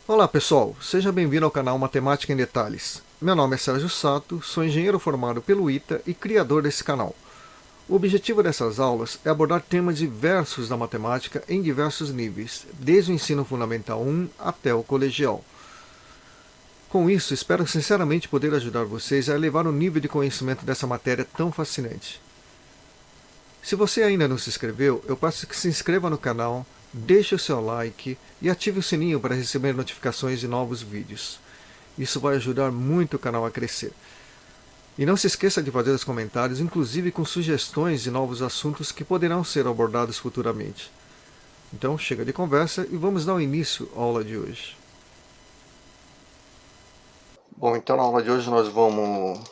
Olá pessoal, seja bem-vindo ao canal Matemática em Detalhes. Meu nome é Sérgio Sato, sou engenheiro formado pelo ITA e criador desse canal. O objetivo dessas aulas é abordar temas diversos da matemática em diversos níveis, desde o ensino fundamental 1 até o colegial. Com isso, espero sinceramente poder ajudar vocês a elevar o nível de conhecimento dessa matéria tão fascinante. Se você ainda não se inscreveu, eu peço que se inscreva no canal, deixe o seu like e ative o sininho para receber notificações de novos vídeos. Isso vai ajudar muito o canal a crescer. E não se esqueça de fazer os comentários, inclusive com sugestões de novos assuntos que poderão ser abordados futuramente. Então chega de conversa e vamos dar início à aula de hoje. Bom, então na aula de hoje nós vamos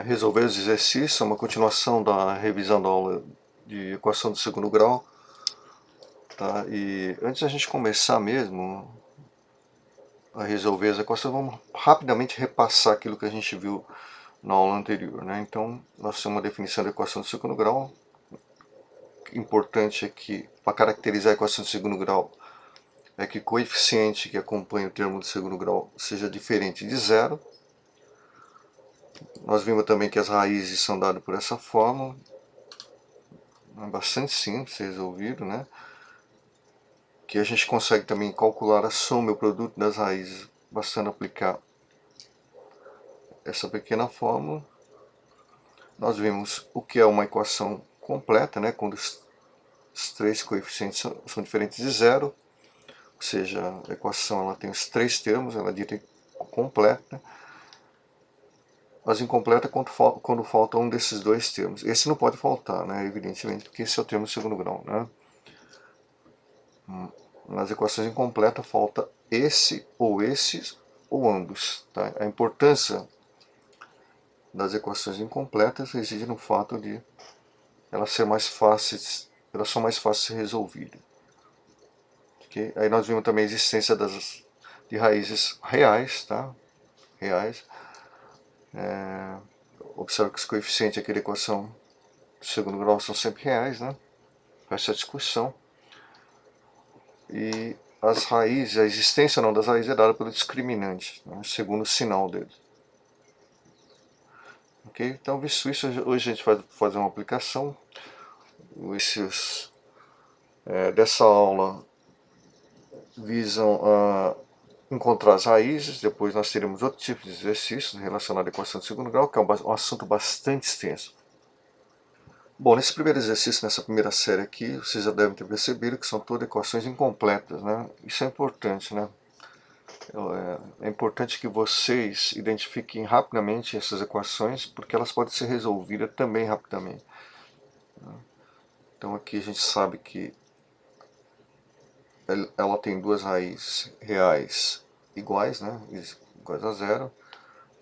resolver os exercícios, uma continuação da revisão da aula de equação do segundo grau. Tá? E antes da gente começar mesmo a resolver as equações, vamos rapidamente repassar aquilo que a gente viu na aula anterior. Né? Então, nós temos uma definição da equação do segundo grau. Importante é que, para caracterizar a equação do segundo grau, é que o coeficiente que acompanha o termo do segundo grau seja diferente de zero. Nós vimos também que as raízes são dadas por essa fórmula. É bastante simples, resolvido, né? Que a gente consegue também calcular a soma e o produto das raízes, bastando aplicar essa pequena fórmula. Nós vimos o que é uma equação completa, né? Quando os três coeficientes são diferentes de zero. Ou seja, a equação ela tem os três termos, ela é dita completa. Mas incompleta quando falta um desses dois termos. Esse não pode faltar, né, evidentemente, porque esse é o termo de segundo grau. Né? Nas equações incompletas falta esse ou ambos. Tá? A importância das equações incompletas reside no fato de elas são mais fáceis de resolver. Okay? Aí nós vimos também a existência de raízes reais, tá? Reais. Observe que os coeficientes aqui da equação do segundo grau são sempre reais, né? Essa discussão. E as raízes, a existência ou não das raízes é dada pelo discriminante, né? Segundo o sinal dele. Ok? Então, visto isso, hoje a gente vai fazer uma aplicação. Dessa aula visam encontrar as raízes. Depois nós teremos outro tipo de exercícios relacionado à equação de segundo grau, que é um assunto bastante extenso. Bom, nesse primeiro exercício, nessa primeira série aqui, vocês já devem ter percebido que são todas equações incompletas, né? Isso é importante, né? É importante que vocês identifiquem rapidamente essas equações, porque elas podem ser resolvidas também rapidamente. Então aqui a gente sabe que ela tem duas raízes reais iguais, né? Iguais a zero.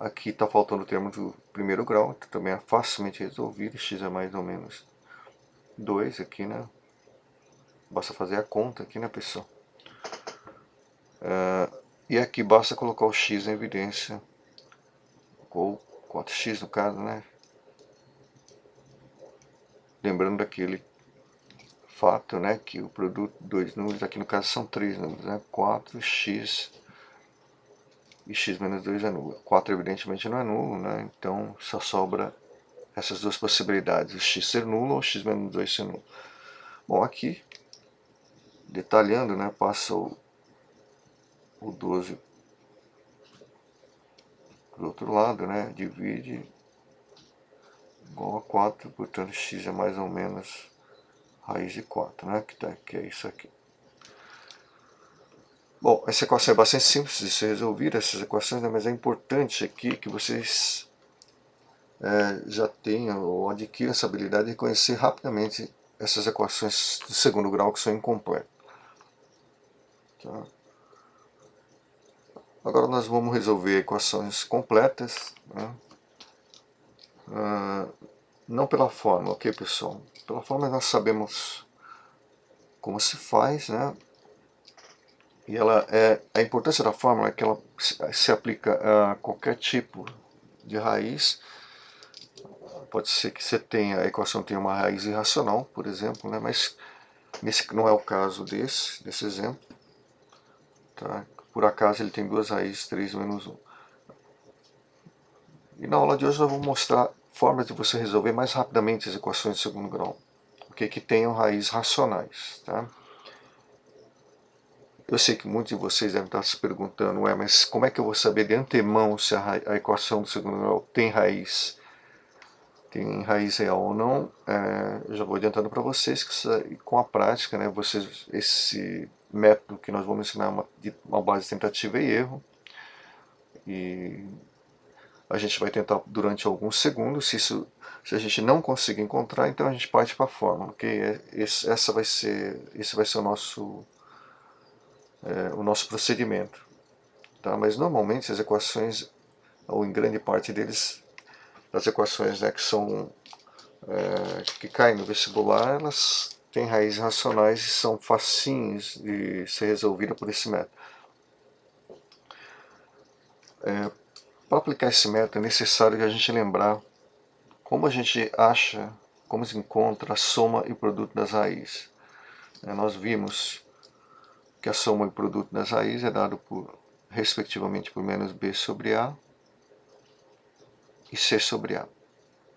Aqui está faltando o termo do primeiro grau, que também é facilmente resolvido. X é mais ou menos 2 aqui, né? Basta fazer a conta aqui, né, pessoal? E aqui basta colocar o x em evidência, ou 4x no caso, né? Lembrando daquele fato, né, que o produto de dois números, aqui no caso são três números, né? 4x e x menos 2 é nulo. 4 evidentemente não é nulo, né? Então só sobra essas duas possibilidades, o x ser nulo ou o x menos 2 ser nulo. Bom, aqui, detalhando, né, passa o 12 para o outro lado, né, divide igual a 4, portanto x é mais ou menos raiz de 4, né, que é isso aqui. Bom, essa equação é bastante simples de ser resolvida, essas equações, né, mas é importante aqui que vocês já tenham ou adquiram essa habilidade de reconhecer rapidamente essas equações do segundo grau que são incompletas. Tá? Agora nós vamos resolver equações completas, né? Não pela fórmula, ok, pessoal? Pela fórmula nós sabemos como se faz, né? E a importância da fórmula é que ela se aplica a qualquer tipo de raiz. Pode ser que a equação tenha uma raiz irracional, por exemplo, né? Mas esse não é o caso desse exemplo. tá? Por acaso ele tem duas raízes, 3 menos 1. E na aula de hoje eu vou mostrar formas de você resolver mais rapidamente as equações de segundo grau, okay, que tenham raízes racionais. Tá? Eu sei que muitos de vocês devem estar se perguntando, mas como é que eu vou saber de antemão se a equação do segundo grau tem raiz real ou não? Eu já vou adiantando para vocês que com a prática, né, esse método que nós vamos ensinar é uma base de tentativa e erro, e a gente vai tentar durante alguns segundos. Se a gente não conseguir encontrar, então a gente parte para a fórmula, ok? Esse vai ser o nosso procedimento, tá? Mas normalmente as equações, ou em grande parte das equações, né, que caem no vestibular, elas têm raízes racionais e são facinhos de ser resolvida por esse método. Para aplicar esse método é necessário que a gente lembrar como a gente acha, como se encontra a soma e o produto das raízes. Nós vimos que a soma e o produto das raízes é dado respectivamente por menos b sobre a e c sobre a.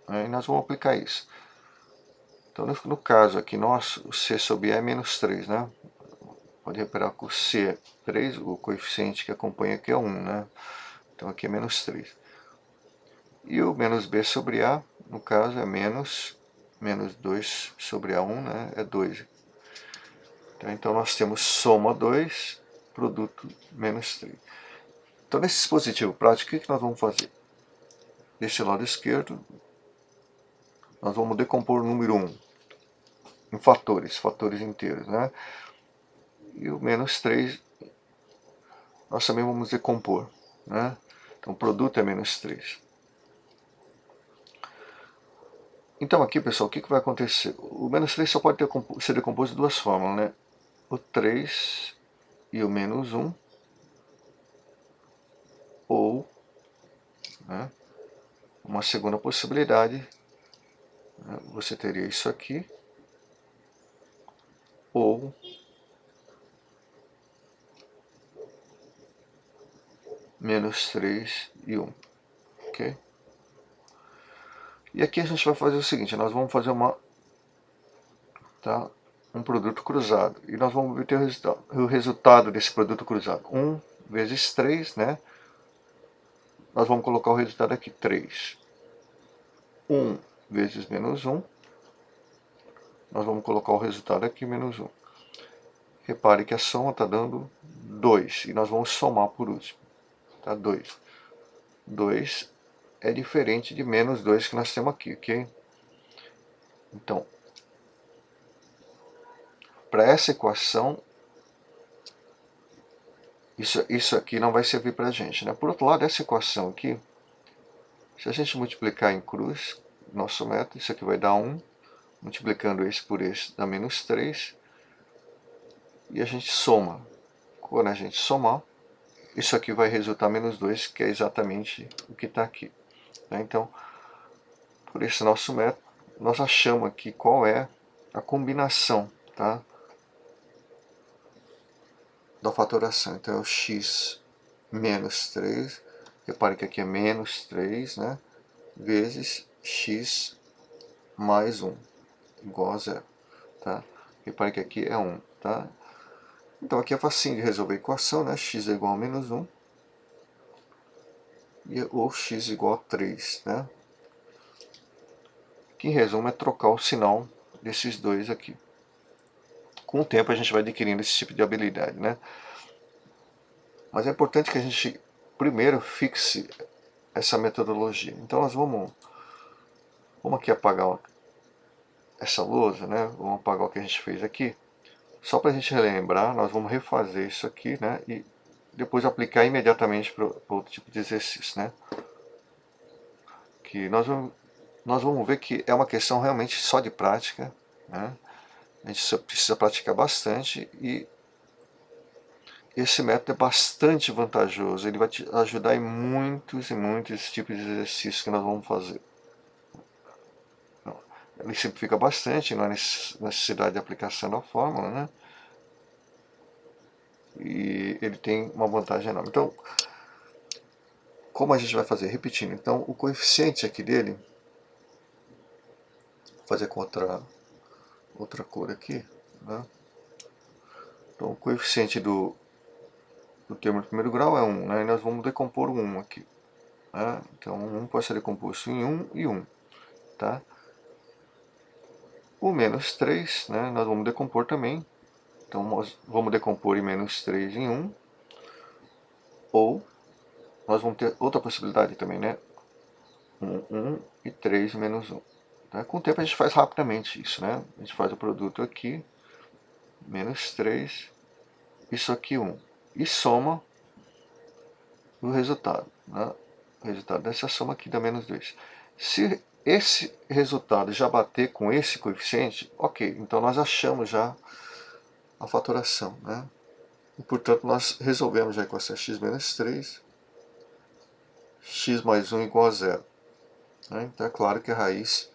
E nós vamos aplicar isso. Então, no caso aqui nosso, o c sobre a é menos 3, né? Pode reparar que o c é 3, o coeficiente que acompanha aqui é 1, né? Então aqui é menos 3. E o menos b sobre a, no caso, é menos 2 sobre a1, né? É 2. Então nós temos soma 2, produto menos 3. Então nesse dispositivo prático, o que nós vamos fazer? Desse lado esquerdo, nós vamos decompor o número 1 em fatores inteiros, né? E o menos 3 nós também vamos decompor, né? Então o produto é menos 3. Então aqui, pessoal, o que vai acontecer? O menos 3 só pode ser decomposto de duas formas, né? O 3 e o menos 1, ou, né, uma segunda possibilidade, né, você teria isso aqui, ou menos 3 e 1, ok? E aqui a gente vai fazer o seguinte, nós vamos fazer um produto cruzado, e nós vamos obter o resultado desse produto cruzado. 1 vezes 3, né? Nós vamos colocar o resultado aqui, 3. 1 vezes menos 1, nós vamos colocar o resultado aqui, menos 1. Repare que a soma está dando 2, e nós vamos somar por último. Tá? 2. 2 é diferente de menos 2 que nós temos aqui, ok? Então, para essa equação, isso aqui não vai servir para a gente, né? Por outro lado, essa equação aqui, se a gente multiplicar em cruz, nosso método, isso aqui vai dar 1, multiplicando esse por esse dá menos 3, e a gente soma. Quando a gente somar, isso aqui vai resultar menos 2, que é exatamente o que está aqui. Então, por esse nosso método, nós achamos aqui qual é a combinação, tá, da fatoração. Então é o x menos 3, repare que aqui é menos 3, né, vezes x mais 1, igual a 0. Tá? Repare que aqui é 1. Tá? Então aqui é facinho de resolver a equação, né? X é igual a menos 1, ou x igual a 3. Né? Que em resumo é trocar o sinal desses dois aqui. Com o tempo a gente vai adquirindo esse tipo de habilidade, né? Mas é importante que a gente primeiro fixe essa metodologia. Então nós vamos aqui apagar essa lousa, né? Vamos apagar o que a gente fez aqui. Só para a gente relembrar, nós vamos refazer isso aqui, né? E depois aplicar imediatamente para outro tipo de exercício, né? Que nós vamos ver que é uma questão realmente só de prática, né? A gente só precisa praticar bastante, e esse método é bastante vantajoso. Ele vai te ajudar em muitos e muitos tipos de exercícios que nós vamos fazer. Ele simplifica bastante, não há necessidade de aplicação da fórmula, né? E que ele tem uma vantagem enorme. Então, como a gente vai fazer? Repetindo, então o coeficiente aqui dele, vou fazer com outra cor aqui, né? Então o coeficiente do termo de primeiro grau é 1, né? E nós vamos decompor o 1 aqui, né? Então 1 pode ser decomposto em 1 e 1, tá? O menos 3, né, nós vamos decompor também. Então nós vamos decompor em menos 3 em 1. Ou nós vamos ter outra possibilidade também, né? 1 e 3 menos 1. Tá? Com o tempo a gente faz rapidamente isso, né? A gente faz o produto aqui, menos 3, isso aqui 1. E soma o resultado, né? O resultado dessa soma aqui dá menos 2. Se esse resultado já bater com esse coeficiente, ok, então nós achamos já a fatoração, né? E, portanto, nós resolvemos já a equação x menos 3, x mais 1 igual a 0. Né? Então é claro que a raiz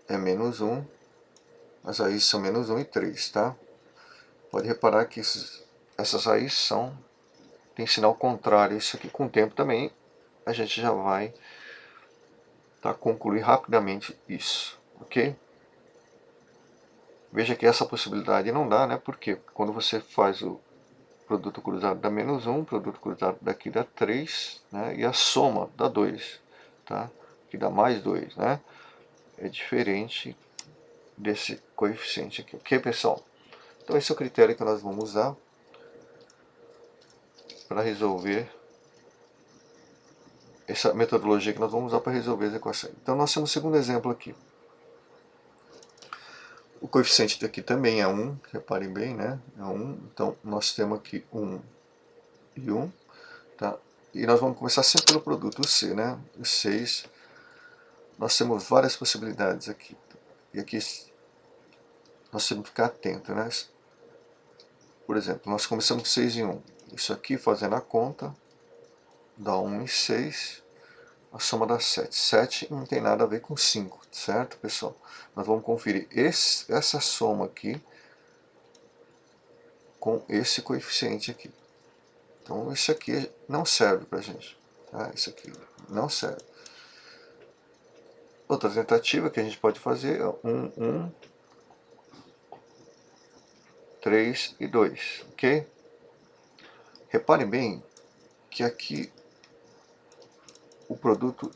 é menos 1, as raízes são menos 1 e 3, tá? Pode reparar que essas raízes tem sinal contrário, isso aqui com o tempo também a gente já vai concluir rapidamente isso, ok? Veja que essa possibilidade não dá, né? Porque quando você faz o produto cruzado dá menos 1, produto cruzado daqui dá 3, né? E a soma dá 2, tá? Que dá mais 2, né? É diferente desse coeficiente aqui, ok, pessoal? Então esse é o critério que nós vamos usar para resolver, essa metodologia que nós vamos usar para resolver as equações. Então nós temos o segundo exemplo aqui. O coeficiente daqui também é 1, reparem bem, né? É 1, então nós temos aqui 1 e 1, tá? E nós vamos começar sempre pelo produto C, né? O 6, nós temos várias possibilidades aqui. E aqui nós temos que ficar atento, né? Por exemplo, nós começamos com 6 e 1. Isso aqui, fazendo a conta, dá 1 e 6, a soma dá 7. 7 não tem nada a ver com 5, certo, pessoal? Nós vamos conferir essa soma aqui com esse coeficiente aqui. Então isso aqui não serve para a gente, tá? Isso aqui não serve. Outra tentativa que a gente pode fazer é 1, 3 e 2, ok? Reparem bem que aqui o produto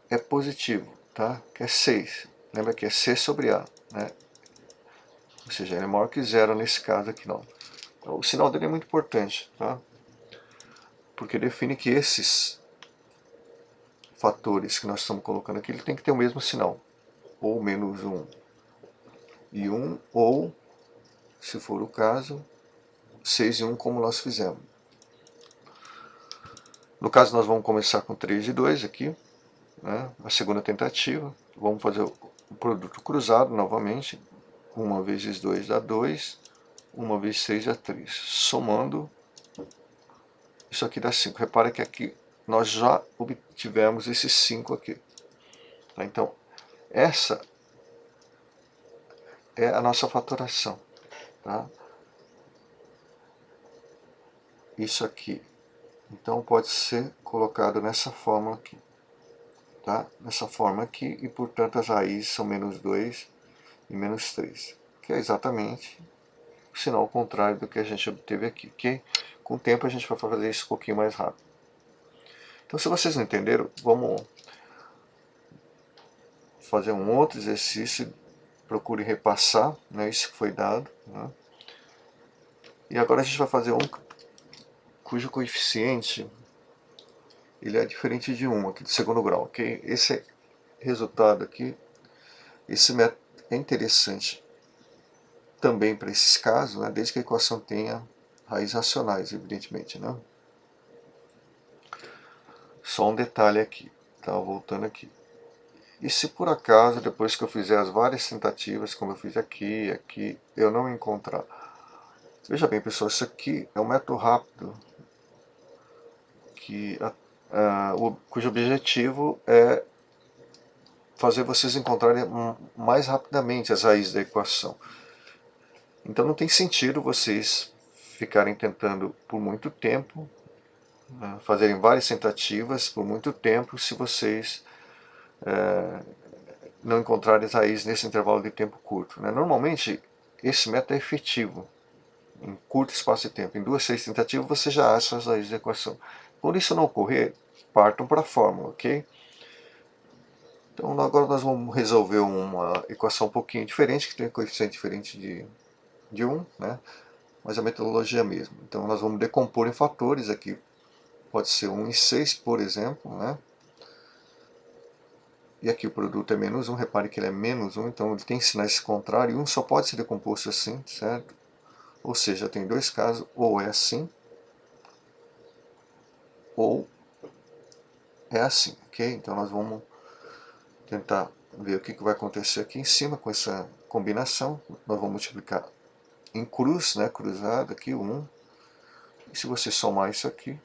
é positivo, tá? Que é 6. Lembra que é C sobre A, né? Ou seja, ele é maior que 0 nesse caso aqui, não. Então, o sinal dele é muito importante, tá? Porque define que esses fatores que nós estamos colocando aqui, ele tem que ter o mesmo sinal. Ou menos 1 e 1, ou, se for o caso, 6 e 1, como nós fizemos. No caso, nós vamos começar com 3 e 2 aqui, né? A segunda tentativa. Vamos fazer o produto cruzado novamente. 1 vezes 2 dá 2, 1 vezes 6 dá 3. Somando, isso aqui dá 5. Repara que aqui nós já obtivemos esses 5 aqui. Tá? Então, essa é a nossa fatoração. Tá? Isso aqui, então, pode ser colocado nessa fórmula aqui. Tá? Nessa forma aqui, e portanto as raízes são menos 2 e menos 3, que é exatamente o sinal contrário do que a gente obteve aqui, ok? Com o tempo a gente vai fazer isso um pouquinho mais rápido. Então, se vocês não entenderam, vamos fazer um outro exercício, procure repassar, né, isso que foi dado, né? E agora a gente vai fazer um cujo coeficiente ele é diferente de 1 aqui do segundo grau, ok? Esse resultado aqui, esse método é interessante também para esses casos, né, desde que a equação tenha raízes racionais, evidentemente, né? Só um detalhe aqui, tá? Voltando aqui. E se por acaso, depois que eu fizer as várias tentativas, como eu fiz aqui, eu não encontrar. Veja bem, pessoal, isso aqui é um método rápido, cujo objetivo é fazer vocês encontrarem mais rapidamente as raízes da equação. Então não tem sentido vocês ficarem tentando por muito tempo, né, fazerem várias tentativas por muito tempo, se vocês não encontrarem raízes nesse intervalo de tempo curto, né? Normalmente, esse método é efetivo em curto espaço de tempo. Em 2, 6 tentativas você já acha as raízes da equação. Quando isso não ocorrer, partam para a fórmula, ok? Então agora nós vamos resolver uma equação um pouquinho diferente, que tem um coeficiente diferente de 1, né? Mas a metodologia é a mesma. Então nós vamos decompor em fatores aqui. Pode ser 1 e 6, por exemplo, né? E aqui o produto é menos 1, repare que ele é menos 1, então ele tem sinais contrários, e 1 só pode ser decomposto assim, certo? Ou seja, tem dois casos, ou é assim, ou é assim, ok? Então nós vamos tentar ver o que vai acontecer aqui em cima com essa combinação. Nós vamos multiplicar em cruz, né, cruzado aqui, 1. E se você somar isso aqui,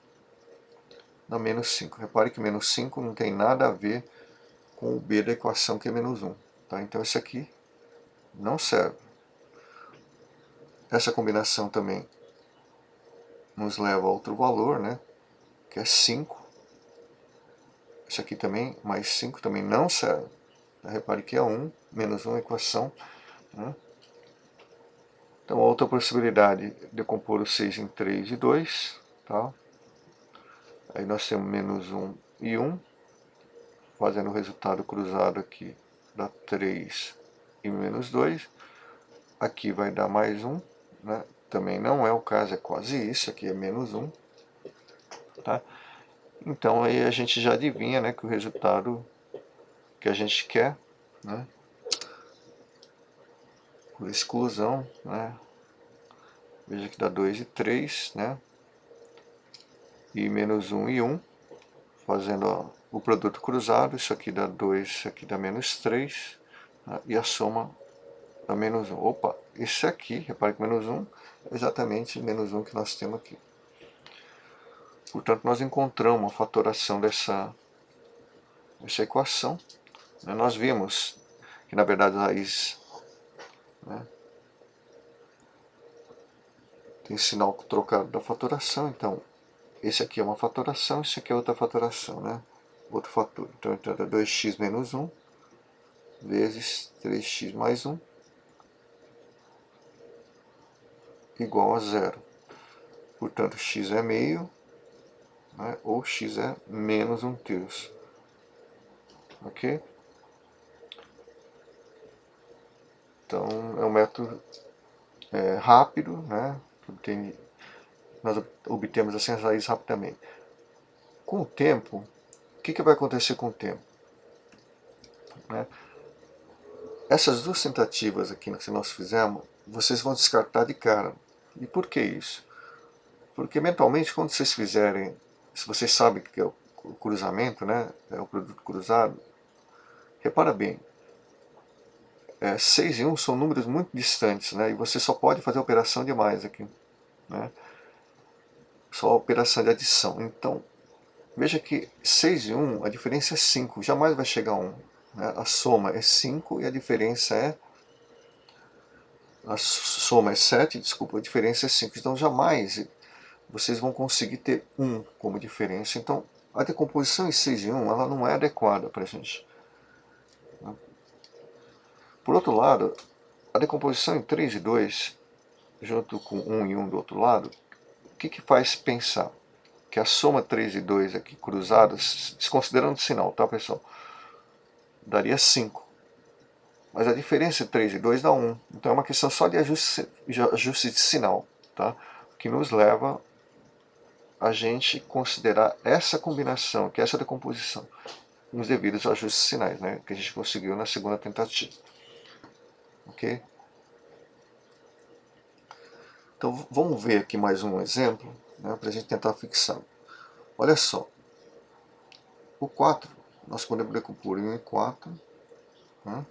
dá menos 5. Repare que menos 5 não tem nada a ver com o b da equação, que é menos 1. Tá? Então isso aqui não serve. Essa combinação também nos leva a outro valor, né, que é 5. Isso aqui também, mais 5, também não serve. Repare que é 1, menos 1 equação, né? Então, outra possibilidade de decompor o 6 em 3 e 2. Tá? Aí nós temos menos 1 e 1. Fazendo o resultado cruzado aqui, dá 3 e menos 2. Aqui vai dar mais 1. Né? Também não é o caso, é quase isso. Aqui é menos 1. Tá? Então aí a gente já adivinha, né, que o resultado que a gente quer, né, por exclusão, né, veja que dá 2 e 3, né, e menos 1 e 1, fazendo o produto cruzado, isso aqui dá 2, isso aqui dá menos 3, né, e a soma dá menos 1. Opa, esse aqui, repare que menos 1 é exatamente menos 1 que nós temos aqui. Portanto, nós encontramos a fatoração dessa equação. Né, nós vimos que, na verdade, a raiz, né, tem sinal trocado da fatoração, então esse aqui é uma fatoração, esse aqui é outra fatoração, né? Outro fator. Então é 2x menos 1 vezes 3x mais 1 igual a 0. Portanto, x é meio, né? Ou x é menos 1/3. Ok? Então é um método rápido, né? Nós obtemos assim as raízes rapidamente. Com o tempo, o que vai acontecer com o tempo? Né? Essas duas tentativas aqui que nós fizemos, vocês vão descartar de cara. E por que isso? Porque mentalmente, quando vocês fizerem, se vocês sabem que é o cruzamento, né, é o produto cruzado, repara bem, 6 e 1 são números muito distantes, né, e você só pode fazer a operação de mais aqui, né, só a operação de adição. Então, veja que 6 e 1, a diferença é 5, jamais vai chegar a 1. Né, a soma é 5 e a diferença é... A soma é 7, desculpa, a diferença é 5. Então, jamais vocês vão conseguir ter 1 como diferença. Então, a decomposição em 6 e 1 ela não é adequada para a gente. Por outro lado, a decomposição em 3 e 2, junto com 1 e 1 do outro lado, o que faz pensar? Que a soma 3 e 2 aqui cruzadas, desconsiderando o sinal, tá, pessoal? Daria 5. Mas a diferença entre 3 e 2 dá 1. Então é uma questão só de ajuste de sinal, tá? Que nos leva a gente considerar essa combinação, que é essa decomposição, nos devidos ajustes sinais, né, que a gente conseguiu na segunda tentativa. Ok? Então vamos ver aqui mais um exemplo, né, para a gente tentar fixar. Olha só, o 4 nós podemos decompor em 1 e 4, né,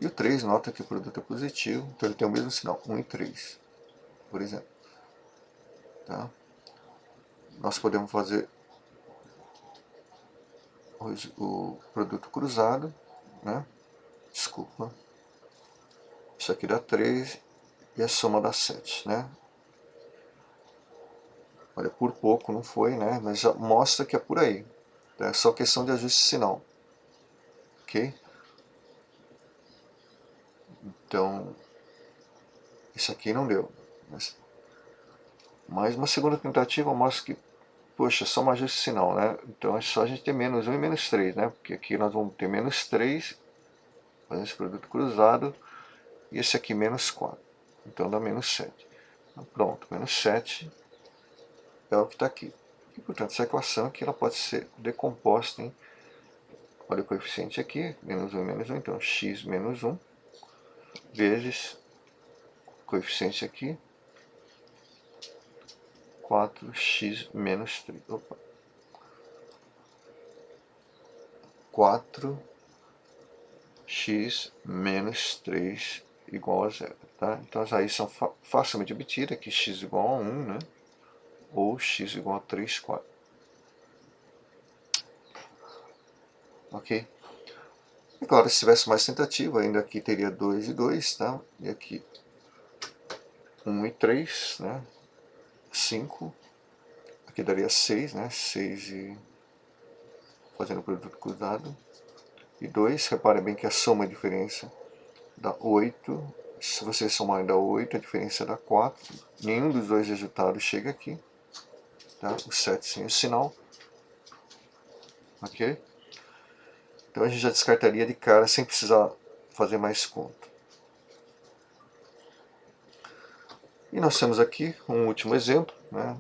e o 3, nota que o produto é positivo, então ele tem o mesmo sinal, 1 e 3, por exemplo. Tá? Nós podemos fazer o produto cruzado, né? Desculpa, isso aqui dá 3 e a soma dá 7, né? Olha, por pouco não foi, né? Mas já mostra que é por aí. É só questão de ajuste de sinal. Ok? Então, isso aqui não deu. Mas uma segunda tentativa mostra que, poxa, só um ajuste de sinal, né? Então é só a gente ter menos 1 e menos 3, né? Porque aqui nós vamos ter menos 3, fazendo esse produto cruzado, e esse aqui menos 4. Então dá menos 7. Então, pronto, menos 7 é o que está aqui. E, portanto, essa equação aqui ela pode ser decomposta em, olha o coeficiente aqui, menos 1 e menos 1, então x menos 1, vezes o coeficiente aqui, 4x menos 3. Opa. 4x menos 3 igual a 0. Tá? Então as raízes são facilmente obtidas, aqui x igual a 1, né? Ou x igual a 3 quartos. Ok? E claro, se tivesse mais tentativa, ainda aqui teria 2 e 2, tá? E aqui 1 e 3, né? 5. Aqui daria 6, né? 6 e... fazendo o produto cruzado. E 2, reparem bem que a soma e a diferença dá 8. Se você somar dá 8, a diferença dá 4. Nenhum dos dois resultados chega aqui. Tá? O 7 sem o sinal. Ok? Então a gente já descartaria de cara sem precisar fazer mais conta. E nós temos aqui um último exemplo, né?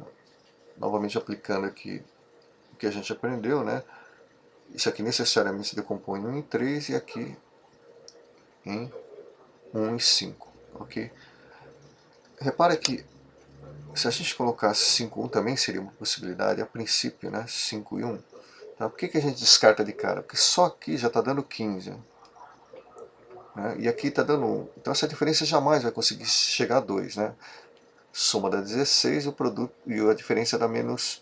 Novamente aplicando aqui o que a gente aprendeu, né? Isso aqui necessariamente se decompõe em 1 em 3 e aqui em 1 em 5, ok? Repara que se a gente colocasse 5 1 também seria uma possibilidade, a princípio, né? 5 e 1. Tá? Por que a gente descarta de cara? Porque só aqui já está dando 15. Né? E aqui está dando 1. Então essa diferença jamais vai conseguir chegar a 2. Né? Soma dá 16 o produto, e a diferença dá menos,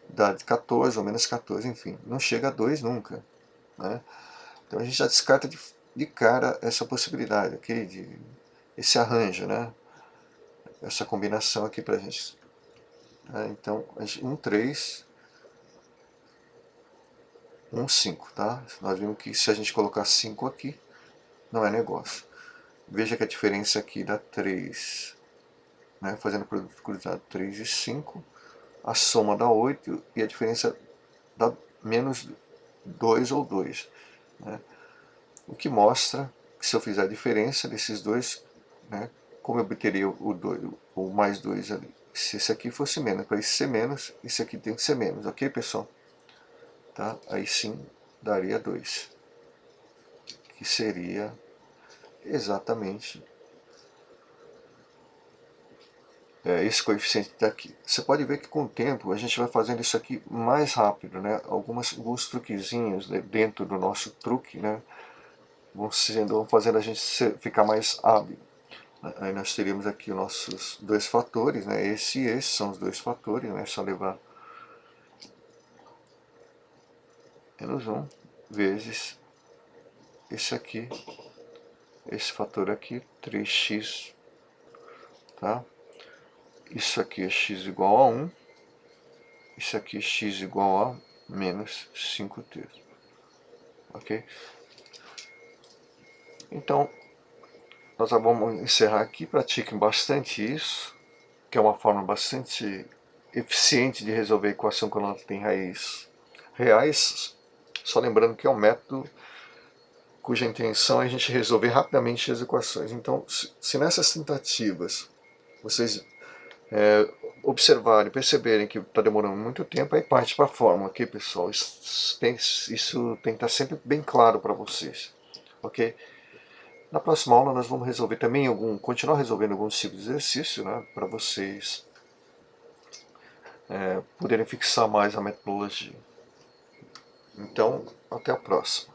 dá 14 ou menos 14, enfim. Não chega a 2 nunca. Né? Então a gente já descarta de cara essa possibilidade, ok? Esse arranjo, né? Essa combinação aqui pra gente. Então, 1, 3, 1, 5, tá? Nós vimos que se a gente colocar 5 aqui, não é negócio. Veja que a diferença aqui dá 3, né? Fazendo produto cruzado 3 e 5. A soma dá 8 e a diferença dá menos 2 ou 2. Né? O que mostra que se eu fizer a diferença desses dois, né, como eu obteria o mais 2 ali? Se esse aqui fosse menos, para esse ser menos, esse aqui tem que ser menos, ok, pessoal? Tá? Aí sim daria 2, que seria exatamente esse coeficiente daqui. Você pode ver que com o tempo a gente vai fazendo isso aqui mais rápido, né? Alguns truquezinhos dentro do nosso truque, né? Vão fazendo a gente ficar mais hábil. Aí nós teríamos aqui os nossos dois fatores, né? Esse e esse são os dois fatores, né? É só levar menos 1 vezes esse aqui, esse fator aqui, 3x, tá? Isso aqui é x igual a 1, isso aqui é x igual a menos 5 terços, ok? Então, nós vamos encerrar aqui, pratiquem bastante isso, que é uma forma bastante eficiente de resolver a equação quando ela tem raízes reais, só lembrando que é um método cuja intenção é a gente resolver rapidamente as equações. Então, se nessas tentativas vocês observarem, perceberem que está demorando muito tempo, aí parte para a fórmula, ok, pessoal? Isso tem que estar sempre bem claro para vocês, ok? Na próxima aula nós vamos resolver também continuar resolvendo alguns tipos de exercício, né, para vocês poderem fixar mais a metodologia. Então, até a próxima.